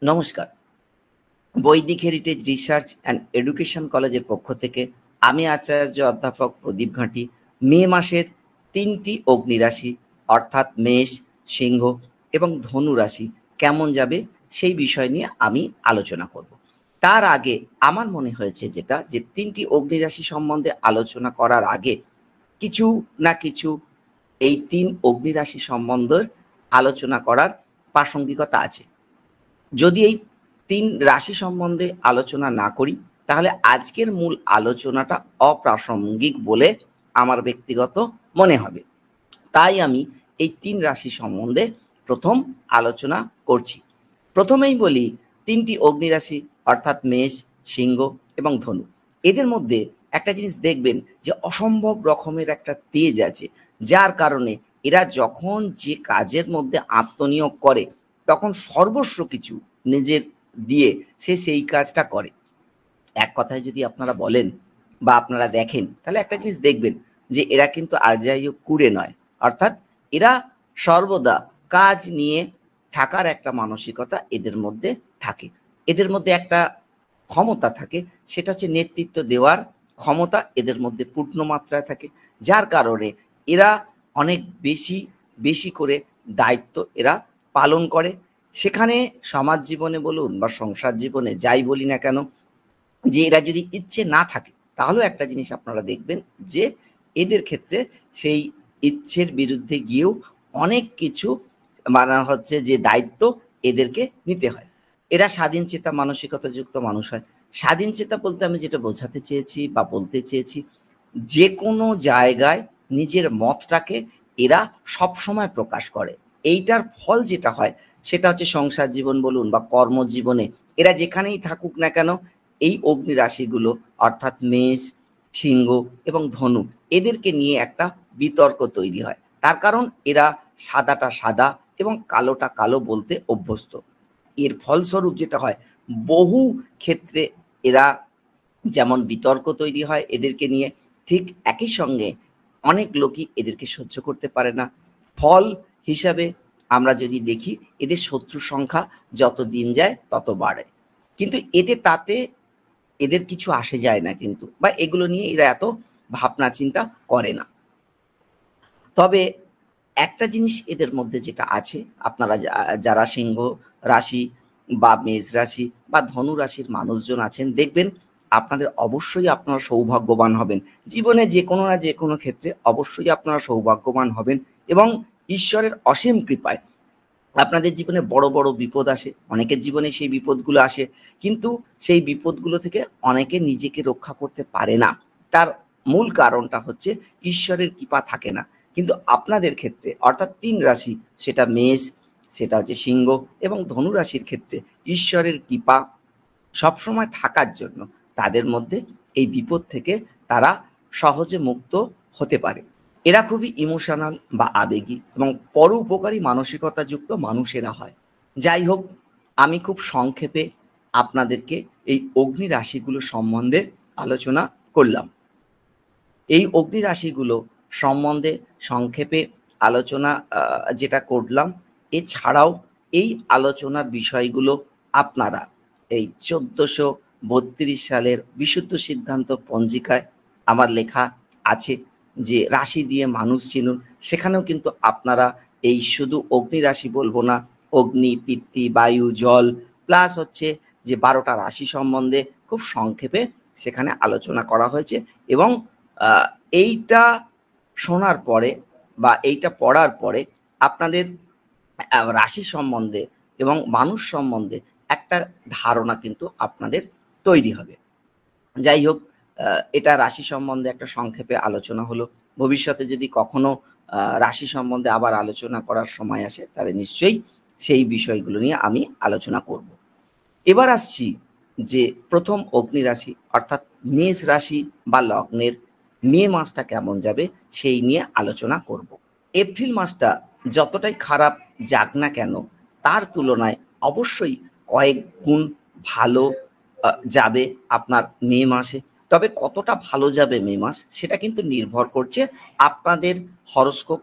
নমস্কার। বৈদিক heritage research and education কলেজের পক্ষ থেকে আমি আচার্য অধ্যাপক প্রদীপ ঘাঁটি মে মাসের ৩টি অগ্নিরাশি অর্থাৎ মেষ, সিংহ এবং ধনু রাশি কেমন যাবে সেই বিষয় নিয়ে আমি আলোচনা করব। তার আগে আমার মনে হয়েছে যেটা যে ৩টি অগ্নিরাশি সম্বন্ধে আলোচনা করার আগে কিছু না কিছু এই ৩ অগ্নিরাশি সম্বন্ধের আলোচনা করার প্রাসঙ্গিকতা আছে। যদি এই ৩ রাশি সম্বন্ধে আলোচনা না করি তাহলে আজকের মূল আলোচনাটা অপ্রাসঙ্গিক বলে আমার ব্যক্তিগত মনে হবে। তাই আমি এই ৩ রাশি সম্বন্ধে প্রথম আলোচনা করছি। প্রথমেই বলি ৩টি অগ্নিরাশি অর্থাৎ মেষ, সিংহ এবং ধনু। এদের মধ্যে একটা জিনিস দেখবেন যে অসম্ভব রকমের একটা তেজ আছে, যার কারণে এরা যখন যে কাজের মধ্যে আত্মনিয়োগ করে তখন সর্বস্ব কিছু নিজের দিয়ে সে সেই কাজটা করে। এক কথায় যদি আপনারা বলেন বা আপনারা দেখেন তাহলে একটা জিনিস দেখবেন যে এরা কিন্তু আর যাই হোক কুড়ে নয়, অর্থাৎ এরা সর্বদা কাজ নিয়ে থাকার একটা মানসিকতা এদের মধ্যে থাকে। এদের মধ্যে একটা ক্ষমতা থাকে, সেটা হচ্ছে নেতৃত্ব দেওয়ার ক্ষমতা এদের মধ্যে পূর্ণ মাত্রায় থাকে, যার কারণে এরা অনেক বেশি বেশি করে দায়িত্ব এরা পালন করে। সেখানে সমাজ জীবনে বলুন বা সংসার জীবনে যাই বলি না কেন, যে এরা যদি ইচ্ছে না থাকে তাহলেও একটা জিনিস আপনারা দেখবেন যে এদের ক্ষেত্রে সেই ইচ্ছের বিরুদ্ধে গিয়েও অনেক কিছু মানা হচ্ছে যে দায়িত্ব এদেরকে নিতে হয়। এরা স্বাধীন চেতা মানসিকতাযুক্ত মানুষ হয়। স্বাধীন চেতা বলতে আমি যেটা বোঝাতে চেয়েছি বা বলতে চেয়েছি, যে কোনো জায়গায় নিজের মতটাকে এরা সবসময় প্রকাশ করে। এইটার ফল যেটা হয় সেটা হচ্ছে সংসার জীবন বলুন বা কর্মজীবনে এরা যেখানেই থাকুক না কেন, এই অগ্নি রাশিগুলো অর্থাৎ মেষ, সিংহ এবং ধনু এদেরকে নিয়ে একটা বিতর্ক তৈরি হয়। তার কারণ এরা সাদাটা সাদা এবং কালোটা কালো বলতে অভ্যস্ত। এর ফলস্বরূপ যেটা হয়, বহু ক্ষেত্রে এরা যেমন বিতর্ক তৈরি হয় এদেরকে নিয়ে, ঠিক একই সঙ্গে অনেক লোকই এদেরকে সহ্য করতে পারে না। ফল হিসাবে আমরা যদি দেখি এদের শত্রু সংখ্যা যত দিন যায় তত বাড়ে, কিন্তু এতে তাতে এদের কিছু আসে যায় না কিন্তু, বা এগুলো নিয়ে এরা এত ভাবনা চিন্তা করে না। তবে একটা জিনিস এদের মধ্যে যেটা আছে, আপনারা যারা সিংহ রাশি বা মেষ রাশি বা ধনু রাশির মানুষজন আছেন দেখবেন আপনাদের অবশ্যই আপনারা সৌভাগ্যবান হবেন। জীবনে যে কোনো না যে কোনো ক্ষেত্রে অবশ্যই আপনারা সৌভাগ্যবান হবেন এবং ঈশ্বরের অসীম কৃপায় আপনাদের জীবনে বড় বড় বিপদ আসে, অনেকের জীবনে সেই বিপদগুলো আসে, কিন্তু সেই বিপদগুলো থেকে অনেকে নিজেকে রক্ষা করতে পারে না। তার মূল কারণটা হচ্ছে ঈশ্বরের কৃপা থাকে না। কিন্তু আপনাদের ক্ষেত্রে অর্থাৎ ৩ রাশি, সেটা মেষ, সেটা হচ্ছে সিংহ এবং ধনু রাশির ক্ষেত্রে ঈশ্বরের কৃপা সবসময় থাকার জন্য তাদের মধ্যে এই বিপদ থেকে তারা সহজে মুক্ত হতে পারে। এরা খুবই ইমোশনাল বা আবেগী এবং পরোপকারী মানসিকতাযুক্ত মানুষেরা হয়। যাই হোক, আমি খুব সংক্ষেপে আপনাদেরকে এই অগ্নি রাশিগুলো সম্বন্ধে আলোচনা করলাম। এই অগ্নি রাশিগুলো সম্বন্ধে সংক্ষেপে আলোচনা যেটা করলাম, এছাড়াও এই আলোচনার বিষয়গুলো আপনারা এই ১৪৩২ সালের বিশুদ্ধ সিদ্ধান্ত পঞ্জিকায় আমার লেখা আছে যে রাশি দিয়ে মানুষ চিনুন। সেখানেও কিন্তু আপনারা এই শুধু অগ্নি রাশি বলবো না, অগ্নি, পিতৃ, বায়ু, জল প্লাস হচ্ছে যে ১২টা রাশি সম্বন্ধে খুব সংক্ষেপে সেখানে আলোচনা করা হয়েছে। এবং এইটা শোনার পরে বা এইটা পড়ার পরে আপনাদের রাশি সম্বন্ধে এবং মানুষ সম্বন্ধে একটা ধারণা কিন্তু আপনাদের তৈরি হবে। যাই হোক, এটা রাশি সম্বন্ধে একটা সংক্ষেপে আলোচনা হলো। ভবিষ্যতে যদি কখনো রাশি সম্বন্ধে আবার আলোচনা করার সময় আসে তাহলে নিশ্চয়ই সেই বিষয়গুলো নিয়ে আমি আলোচনা করব। এবার আসছি যে প্রথম অগ্নি রাশি অর্থাৎ মেষ রাশি বা লগ্নের মে মাসটা কেমন যাবে সেই নিয়ে আলোচনা করব। এপ্রিল মাসটা যতটাই খারাপ যাক না কেন তার তুলনায় অবশ্যই কয়েক গুণ ভালো যাবে আপনার মে মাসে। তবে কতটা ভালো যাবে মে মাস সেটা কিন্তু নির্ভর করছে আপনাদের হরোস্কোপ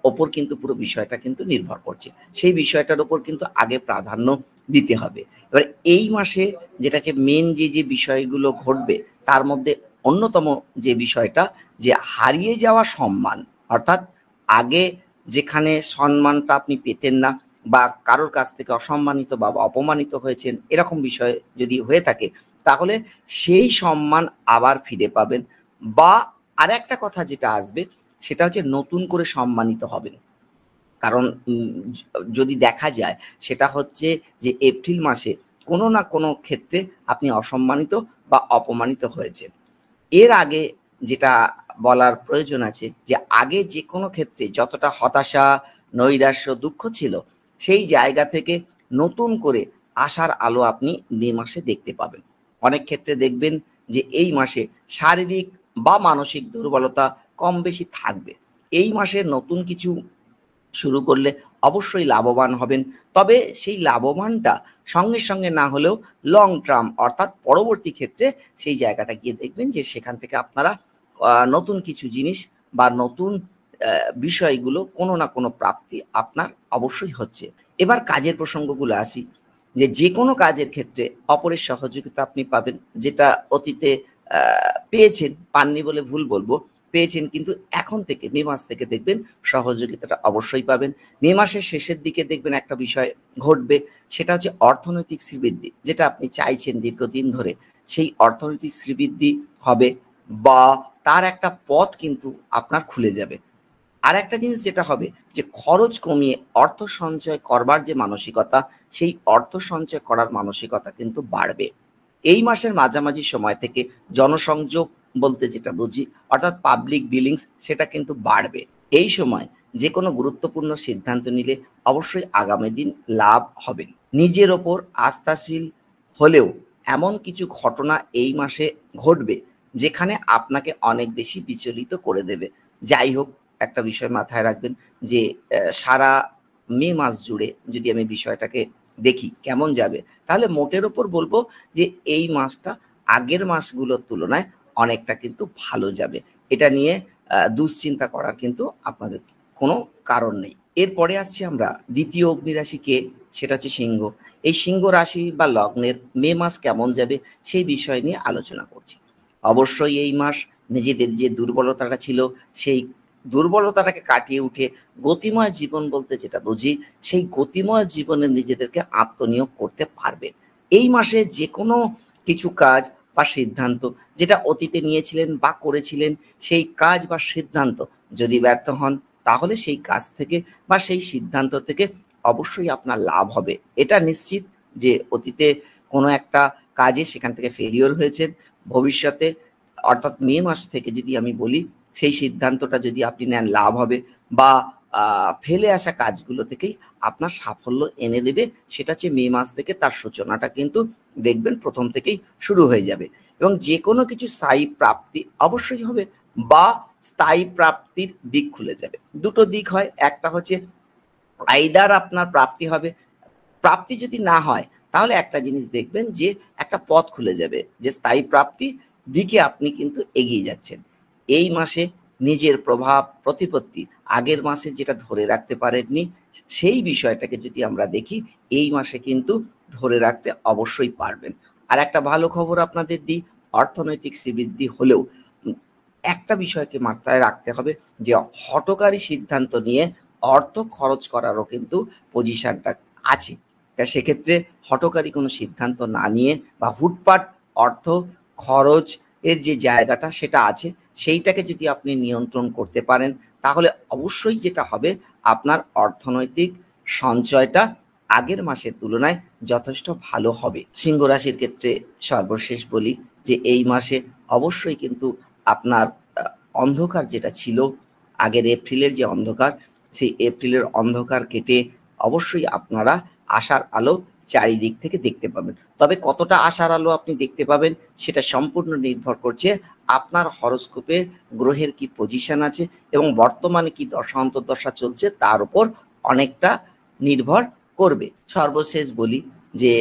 ওপর, কিন্তু পুরো বিষয়টা কিন্তু নির্ভর করছে। সেই বিষয়টার ওপর কিন্তু আগে প্রাধান্য দিতে হবে। এবার এই মাসে যেটাকে মেন যে বিষয়গুলো ঘটবে তার মধ্যে অন্যতম যে বিষয়টা যে হারিয়ে যাওয়া সম্মান, অর্থাৎ আগে যেখানে সম্মানটা আপনি পেতেন না বা কারোর কাছ থেকে অসম্মানিত বা অপমানিত হয়েছেন এরকম বিষয় যদি হয়ে থাকে তাহলে সেই সম্মান আবার ফিরে পাবেন। বা আরেকটা কথা যেটা আসবে সেটা হচ্ছে নতুন করে সম্মানিত হবেন। কারণ যদি দেখা যায় সেটা হচ্ছে যে এপ্রিল মাসে কোনো না কোনো ক্ষেত্রে আপনি অসম্মানিত বা অপমানিত হয়েছেন। এর আগে যেটা বলার প্রয়োজন আছে যে আগে যে কোনো ক্ষেত্রে যতটা হতাশা, নৈরাশ্য, দুঃখ ছিল সেই জায়গা থেকে নতুন করে আশার আলো আপনি মে মাসে দেখতে পাবেন। অনেক ক্ষেত্রে দেখবেন যে এই মাসে শারীরিক বা মানসিক দুর্বলতা কম বেশি থাকবে। এই মাসে নতুন কিছু শুরু করলে অবশ্যই লাভবান হবেন। তবে সেই লাভবানটা সঙ্গে সঙ্গে না হলেও লং টার্ম অর্থাৎ পরবর্তী ক্ষেত্রে সেই জায়গাটা গিয়ে দেখবেন যে সেখান থেকে আপনারা নতুন কিছু জিনিস বা নতুন বিষয়গুলো কোনো না কোনো প্রাপ্তি আপনার অবশ্যই হচ্ছে। এবার কাজের প্রসঙ্গগুলো আসি যে কোনো কাজের ক্ষেত্রে অপরের সহযোগিতা আপনি পাবেন, যেটা অতীতে পেয়েছেন, পাননি বলে ভুল বলবো, পেয়েছেন, কিন্তু এখন থেকে মে মাস থেকে দেখবেন সহযোগিতাটা অবশ্যই পাবেন। মে মাসের শেষের দিকে দেখবেন একটা বিষয় ঘটবে, সেটা হচ্ছে অর্থনৈতিক শ্রীবৃদ্ধি, যেটা আপনি চাইছেন দীর্ঘদিন ধরে সেই অর্থনৈতিক শ্রীবৃদ্ধি হবে বা তার একটা পথ কিন্তু আপনার খুলে যাবে। আর একটা জিনিস যেটা হবে যে খরচ কমিয়ে অর্থ সঞ্চয় করবার যে মানসিকতা, সেই অর্থ সঞ্চয় করার মানসিকতা কিন্তু বাড়বে। এই মাসের মাঝামাঝি সময় থেকে জনসংযোগ বলতে যেটা বুঝি অর্থাৎ পাবলিক ডিলিংস সেটা কিন্তু বাড়বে। এই সময় যে কোনো গুরুত্বপূর্ণ সিদ্ধান্ত নিলে অবশ্যই আগামী দিন লাভ হবে। নিজের ওপর আস্থাশীল হলেও এমন কিছু ঘটনা এই মাসে ঘটবে যেখানে আপনাকে অনেক বেশি বিচলিত করে দেবে। যাই হোক, একটা বিষয় মাথায় রাখবেন যে সারা মে মাস জুড়ে যদি আমি বিষয়টাকে দেখি কেমন যাবে, তাহলে মোটের ওপর বলবো যে এই মাসটা আগের মাসগুলোর তুলনায় অনেকটা কিন্তু ভালো যাবে। এটা নিয়ে দুশ্চিন্তা করার কিন্তু আপনাদের কোনো কারণ নেই। এরপরে আসছি আমরা দ্বিতীয় অগ্নিরাশি কে, সেটা হচ্ছে সিংহ। এই সিংহ রাশি বা লগ্নের মে মাস কেমন যাবে সেই বিষয় নিয়ে আলোচনা করছি। অবশ্যই এই মাস নিজেদের যে দুর্বলতাটা ছিল সেই দুর্বলতাটাকে কাটিয়ে উঠে গতিময় জীবন বলতে যেটা বুঝি সেই গতিময় জীবনে নিজেদেরকে আত্মনিয়োগ করতে পারবেন। এই মাসে যে কোনো কিছু কাজ বা সিদ্ধান্ত যেটা অতীতে নিয়েছিলেন বা করেছিলেন, সেই কাজ বা সিদ্ধান্ত যদি ব্যর্থ হন তাহলে সেই কাজ থেকে বা সেই সিদ্ধান্ত থেকে অবশ্যই আপনার লাভ হবে। এটা নিশ্চিত যে অতীতে কোনো একটা কাজে সেখান থেকে ফেলিওর হয়েছেন, ভবিষ্যতে অর্থাৎ মে মাস থেকে যদি আমি বলি সেই সিদ্ধান্তটা যদি আপনি নেন লাভ হবে বা ফেলে আসা কাজগুলো থেকেই আপনার সাফল্য এনে দেবে। সেটা হচ্ছে মে মাস থেকে তার সূচনাটা কিন্তু দেখবেন প্রথম থেকেই শুরু হয়ে যাবে এবং যে কোনো কিছু স্থায়ী প্রাপ্তি অবশ্যই হবে বা স্থায়ী প্রাপ্তির দিক খুলে যাবে। দুটো দিক হয়, একটা হচ্ছে আইদার আপনার প্রাপ্তি হবে, প্রাপ্তি যদি না হয় তাহলে একটা জিনিস দেখবেন যে একটা পথ খুলে যাবে যে স্থায়ী প্রাপ্তি দিকে আপনি কিন্তু এগিয়ে যাচ্ছেন। এই মাসে নিজের প্রভাব প্রতিপত্তি আগের মাসে যেটা ধরে রাখতে পারেননি সেই বিষয়টাকে যদি আমরা দেখি এই মাসে কিন্তু ধরে রাখতে অবশ্যই পারবেন। আর একটা ভালো খবর আপনাদের দিই, অর্থনৈতিক শ্রীবৃদ্ধি হলেও একটা বিষয়কে মাথায় রাখতে হবে যে হঠকারী সিদ্ধান্ত নিয়ে অর্থ খরচ করারও কিন্তু পজিশনটা আছে। তা সেক্ষেত্রে হঠকারী কোনো সিদ্ধান্ত না নিয়ে বা হুটপাট অর্থ খরচ এর যে জায়গাটা সেটা আছে সেইটাকে যদি আপনি নিয়ন্ত্রণ করতে পারেন তাহলে অবশ্যই যেটা হবে আপনার অর্থনৈতিক সঞ্চয়টা আগের মাসের তুলনায় যথেষ্ট ভালো হবে। সিংহ রাশির ক্ষেত্রে সর্বশেষ বলি যে এই মাসে অবশ্যই কিন্তু আপনার অন্ধকার যেটা ছিল আগের এপ্রিলের যে অন্ধকার, সেই এপ্রিলের অন্ধকার কেটে অবশ্যই আপনারা আশার আলো চারিদিক থেকে দেখতে পাবেন। তবে কতটা আশার আলো আপনি দেখতে পাবেন সেটা সম্পূর্ণ নির্ভর করছে আপনার হরোস্কোপে গ্রহের কি পজিশন আছে এবং বর্তমানে কি দশা অন্তর্দশা চলছে তার উপর অনেকটা নির্ভর করবে। সর্বশেষ বলি যে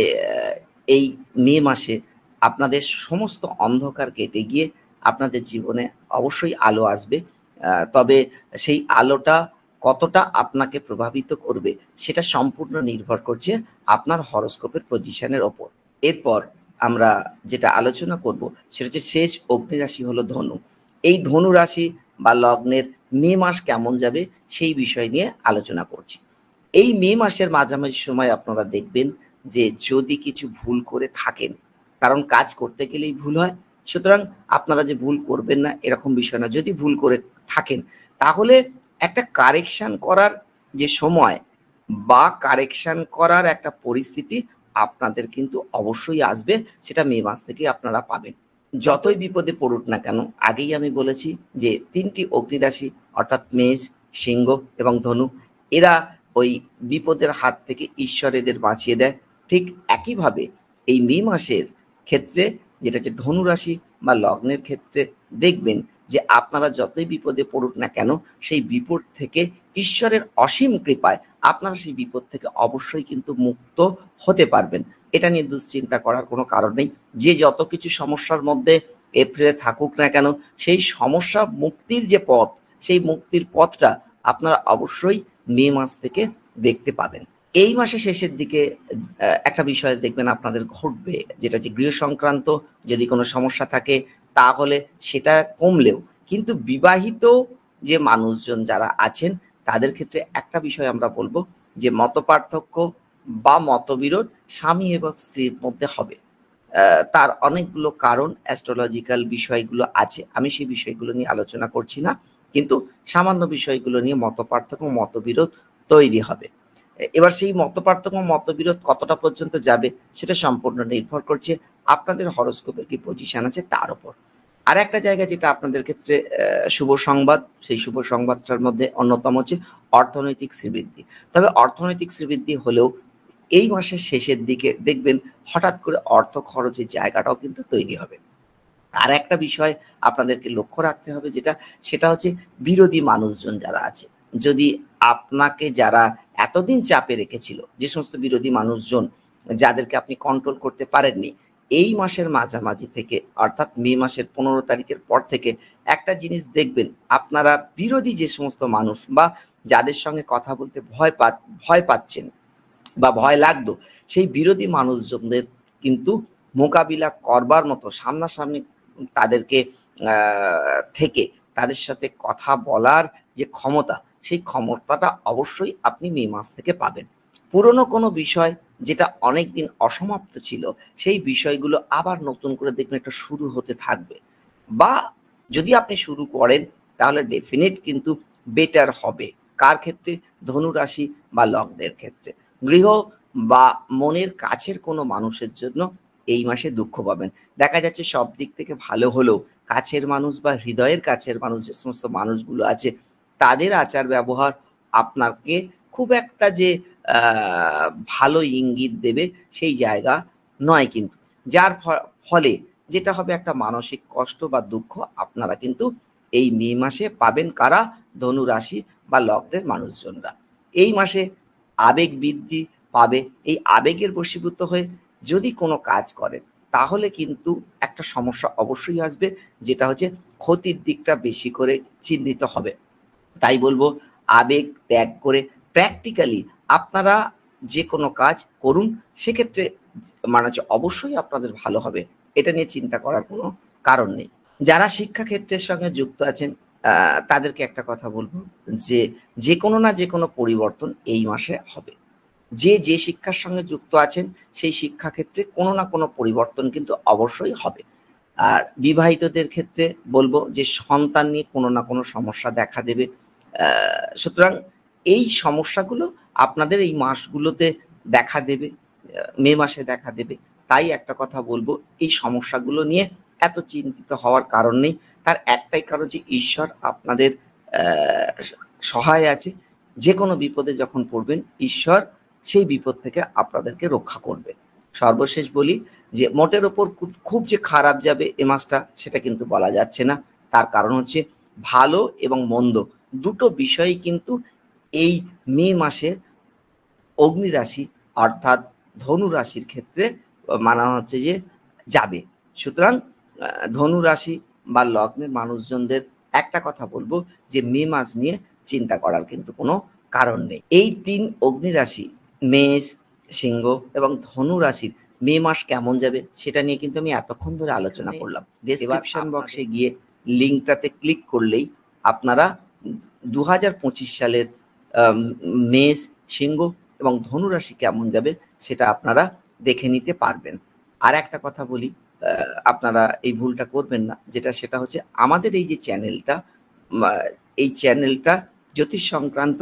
এই মে মাসে আপনাদের সমস্ত অন্ধকার কেটে গিয়ে আপনাদের জীবনে অবশ্যই আলো আসবে। তবে সেই আলোটা কতটা আপনাকে প্রভাবিত করবে সেটা সম্পূর্ণ নির্ভর করছে আপনার হরোস্কোপের পজিশনের ওপর। এরপর আমরা যেটা আলোচনা করব সেটা হচ্ছে শেষ অগ্নিরাশি হলো ধনু। এই ধনু রাশি বা লগ্নের মে মাস কেমন যাবে সেই বিষয় নিয়ে আলোচনা করছি। এই মে মাসের মাঝামাঝি সময় আপনারা দেখবেন যে যদি কিছু ভুল করে থাকেন, কারণ কাজ করতে গেলেই ভুল হয়, সুতরাং আপনারা যে ভুল করবেন না এরকম বিষয় না। যদি ভুল করে থাকেন তাহলে একটা কারেকশন করার যে সময় বা কারেকশন করার একটা পরিস্থিতি আপনাদের কিন্তু অবশ্যই আসবে, সেটা মে মাস থেকে আপনারা পাবেন। যতই বিপদে পড়ুক না কেন, আগেই আমি বলেছি যে 3টি অগ্নিরাশি অর্থাৎ মেষ, সিংহ এবং ধনু, এরা ওই বিপদের হাত থেকে ঈশ্বর এদের বাঁচিয়ে দেয়। ঠিক একইভাবে এই মে মাসের ক্ষেত্রে, যেটা হচ্ছে ধনু রাশি বা লগ্নের ক্ষেত্রে, দেখবেন যে আপনারা যতই বিপদে পড়ুক না কেন সেই বিপদ থেকে ঈশ্বরের অসীম কৃপায় আপনারা সেই বিপদ থেকে অবশ্যই কিন্তু মুক্ত হতে পারবেন। এটা নিয়ে দুশ্চিন্তা করার কোনো কারণ নেই। যে যত কিছু সমস্যার মধ্যে এপ্রিলে থাকুক না কেন, সেই সমস্যা মুক্তির যে পথ, সেই মুক্তির পথটা আপনারা অবশ্যই মে মাস থেকে দেখতে পাবেন। এই মাসের শেষের দিকে একটা বিষয় দেখবেন আপনাদের ঘটবে, যেটা হচ্ছে গৃহ সংক্রান্ত যদি কোনো সমস্যা থাকে তাহলে সেটা কমলেও কিন্তু বিবাহিত যে মানুষজন যারা আছেন তাদের ক্ষেত্রে একটা বিষয় আমরা বলবো যে মতপার্থক্য বা মতবিরোধ স্বামী এবং স্ত্রীর মধ্যে হবে। তার অনেকগুলো কারণ, অ্যাস্ট্রোলজিক্যাল বিষয়গুলো আছে, আমি সেই বিষয়গুলো নিয়ে আলোচনা করছি না, কিন্তু সামান্য বিষয়গুলো নিয়ে মতপার্থক্য মতবিরোধ তৈরি হবে। এবার সেই মতপার্থক্য মতবিরোধ কতটা পর্যন্ত যাবে সেটা সম্পূর্ণ নির্ভর করছে আপনাদের হরোস্কোপের কি পজিশন আছে তার উপর। আর একটা জায়গা যেটা আপনাদের ক্ষেত্রে শুভ সংবাদ, সেই শুভ সংবাদটার মধ্যে অন্যতম হচ্ছে অর্থনৈতিক শ্রীবৃদ্ধি। তবে অর্থনৈতিক শ্রীবৃদ্ধি হলেও এই মাসের শেষের দিকে দেখবেন হঠাৎ করে অর্থ খরচের জায়গাটাও কিন্তু তৈরি হবে। আর একটা বিষয় আপনাদেরকে লক্ষ্য রাখতে হবে সেটা হচ্ছে বিরোধী মানুষজন যারা আছে, যদি আপনাকে যারা এতদিন চাপে রেখেছিল, যে সমস্ত বিরোধী মানুষজন যাদেরকে আপনি কন্ট্রোল করতে পারেননি, এই মাসের মাঝামাঝি থেকে অর্থাৎ মে মাসের 15 তারিখের পর থেকে একটা জিনিস দেখবেন, আপনারা বিরোধী যে সমস্ত মানুষ বা যাদের সঙ্গে কথা বলতে ভয় পাচ্ছেন বা ভয় লাগতো, সেই বিরোধী মানুষজনদের কিন্তু মোকাবিলা করবার মতো সামনাসামনি তাদেরকে থেকে তাদের সাথে কথা বলার যে ক্ষমতা, সেই ক্ষমতাটা অবশ্যই আপনি মে মাস থেকে পাবেন। পুরনো কোনো বিষয় যেটা অনেকদিন অসমাপ্ত ছিল, সেই বিষয়গুলো আবার নতুন করে দেখবেন একটা শুরু হতে থাকবে, বা যদি আপনি শুরু করেন তাহলে ডেফিনেট কিন্তু বেটার হবে। কার ক্ষেত্রে? ধনু রাশি বা লগ্নের ক্ষেত্রে। গৃহ বা মনের কাছের কোনো মানুষের জন্য এই মাসে দুঃখ পাবেন। দেখা যাচ্ছে সব দিক থেকে ভালো হলেও কাছের মানুষ বা হৃদয়ের কাছের মানুষ যে সমস্ত মানুষগুলো আছে তাদের আচার ব্যবহার আপনাকে খুব একটা যে ভালো ইঙ্গিত দেবে সেই জায়গা নয় কিন্তু, যার ফলে যেটা হবে একটা মানসিক কষ্ট বা দুঃখ আপনারা কিন্তু এই মে মাসে পাবেন। কারা? ধনু রাশি বা লগ্নের মানুষজনরা এই মাসে আবেগ বৃদ্ধি পাবে। এই আবেগের বশীভূত হয়ে যদি কোনো কাজ করেন তাহলে কিন্তু একটা সমস্যা অবশ্যই আসবে, যেটা হচ্ছে ক্ষতির দিকটা বেশি করে চিহ্নিত হবে। তাই বলবো আবেগ ত্যাগ করে প্র্যাকটিক্যালি আপনারা যে কোনো কাজ করুন, সেক্ষেত্রে মানে হচ্ছে অবশ্যই আপনাদের ভালো হবে, এটা নিয়ে চিন্তা করার কোনো কারণ নেই। যারা শিক্ষাক্ষেত্রের সঙ্গে যুক্ত আছেন তাদেরকে একটা কথা বলবো যে যে কোনো না যে কোনো পরিবর্তন এই মাসে হবে। যে শিক্ষার সঙ্গে যুক্ত আছেন সেই শিক্ষাক্ষেত্রে কোনো না কোনো পরিবর্তন কিন্তু অবশ্যই হবে। আর বিবাহিতদের ক্ষেত্রে বলবো যে সন্তান নিয়ে কোনো না কোনো সমস্যা দেখা দেবে। সুতরাং এই সমস্যাগুলো আপনাদের এই মাসগুলোতে দেখা দেবে, মে মাসে দেখা দেবে। তাই একটা কথা বলবো, এই সমস্যাগুলো নিয়ে এত চিন্তিত হওয়ার কারণ নেই। তার একটাই কারণ যে ঈশ্বর আপনাদের সহায় আছে। যে কোনো বিপদে যখন পড়বেন ঈশ্বর সেই বিপদ থেকে আপনাদেরকে রক্ষা করবে। সর্বশেষ বলি যে মোটের ওপর খুব যে খারাপ যাবে এ মাসটা সেটা কিন্তু বলা যাচ্ছে না। তার কারণ হচ্ছে ভালো এবং মন্দ দুটো বিষয়ই কিন্তু এই মে মাসের অগ্নিরাশি অর্থাৎ ধনু রাশির ক্ষেত্রে মানা হচ্ছে যে যাবে। সুতরাং ধনু রাশি বা লগ্নের মানুষজনদের একটা কথা বলবো যে মে মাস নিয়ে চিন্তা করার কিন্তু কোনো কারণ নেই। এই ৩ অগ্নিরাশি মেষ, সিংহ এবং ধনু রাশির মে মাস কেমন যাবে সেটা নিয়ে কিন্তু আমি এতক্ষণ ধরে আলোচনা করলাম। ডেসক্রিপশন বক্সে গিয়ে লিঙ্কটাতে ক্লিক করলেই আপনারা 2025 সালের মেষ, সিংহ এবং ধনু রাশি কেমন যাবে সেটা আপনারা দেখে নিতে পারবেন। আর একটা কথা বলি, আপনারা এই ভুলটা করবেন না, সেটা হচ্ছে আমাদের এই যে চ্যানেলটা, এই চ্যানেলটা জ্যোতিষ সংক্রান্ত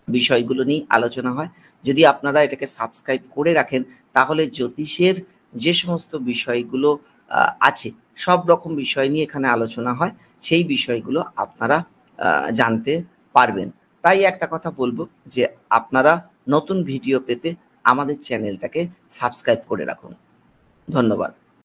বিষয়গুলো নিয়ে আলোচনা হয়। যদি আপনারা এটাকে সাবস্ক্রাইব করে রাখেন তাহলে জ্যোতিষের যে সমস্ত বিষয়গুলো আছে সব রকম বিষয় নিয়ে এখানে আলোচনা হয়, সেই বিষয়গুলো আপনারা জানতে পারবেন। তাই একটা কথা বলবো যে আপনারা নতুন ভিডিও পেতে আমাদের চ্যানেলটাকে সাবস্ক্রাইব করে রাখুন। ধন্যবাদ।